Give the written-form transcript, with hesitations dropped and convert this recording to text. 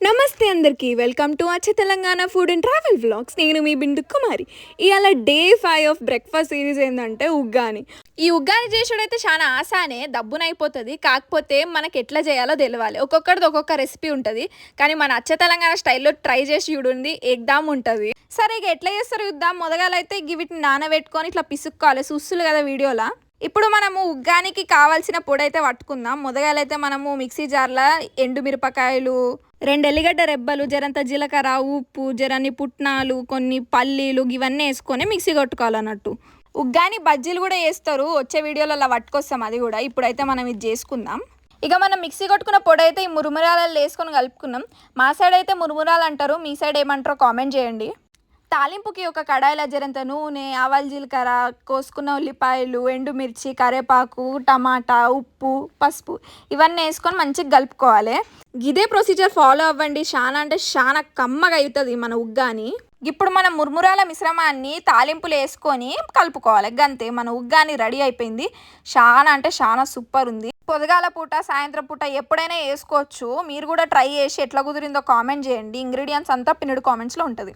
నమస్తే అందరికీ welcome to అచ్చ Telangana food and travel vlogs. నేను మీ బిందు కుమారి. ఇవాళ డే 5 ఆఫ్ బ్రేక్ఫాస్ట్ సిరీస్ ఏంటంటే ఉగ్గాని. ఈ ఉగ్గాని చేసుడైతే చాలా ఆసానే, దబ్బునైపోతుంది. కాకపోతే మనకి ఎట్లా చేయాలో తెలియాలి. ఒక్కొక్కరిది ఒక్కొక్క రెసిపీ ఉంటుంది, కానీ మన అచ్చ తెలంగాణ స్టైల్లో ట్రై చేసి చూడండి, ఎగ్దాం ఉంటుంది. సరే ఇక ఎట్లా చేస్తారు చూద్దాం. మొదగాలైతే వీటిని నానబెట్టుకొని ఇట్లా పిసుక్కోవాలి, చూస్తులు కదా వీడియోలో. ఇప్పుడు మనము ఉగ్గానికి కావాల్సిన పొడి అయితే పట్టుకుందాం. మొదగాలైతే మనము మిక్సీ జార్లో ఎండు మిరపకాయలు, 2 ఎల్లిగడ్డ రెబ్బలు, జరంత జీలకర్ర, ఉప్పు, జరన్ని పుట్నాలు, కొన్ని పల్లీలు ఇవన్నీ వేసుకొని మిక్సీ కొట్టుకోవాలన్నట్టు. ఉగ్గాని బజ్జీలు కూడా వేస్తారు, వచ్చే వీడియోలలో పట్టుకొస్తాం అది కూడా. ఇప్పుడైతే మనం ఇది చేసుకుందాం. ఇక మనం మిక్సీ కొట్టుకున్న పొడి అయితే ఈ మురుమురాలలో వేసుకొని కలుపుకున్నాం. మా సైడ్ అయితే మురుమురాలు అంటారు, మీ సైడ్ ఏమంటారో కామెంట్ చేయండి. తాలింపుకి ఒక కడాయిలో జరంత నూనె, ఆవాల జీలకర్ర, కోసుకున్న ఉల్లిపాయలు, ఎండుమిర్చి, కరివేపాకు, టమాటా, ఉప్పు, పసుపు ఇవన్నీ వేసుకొని మంచిగా కలుపుకోవాలి. ఇదే ప్రొసీజర్ ఫాలో అవ్వండి, చాలా అంటే చాలా కమ్మగా అవుతుంది మన ఉగ్గాని. ఇప్పుడు మనం మురుమురాల మిశ్రమాన్ని తాలింపులు వేసుకొని కలుపుకోవాలి, గంతే మన ఉగ్గాని రెడీ అయిపోయింది. చాలా అంటే చాలా సూపర్ ఉంది. పొద్దుగాల పూట, సాయంత్రం పూట ఎప్పుడైనా వేసుకోవచ్చు. మీరు కూడా ట్రై చేసి ఎట్లా కుదిరిందో కామెంట్ చేయండి. ఇంగ్రీడియంట్స్ అంతా పిన్నడు కామెంట్స్లో ఉంటుంది.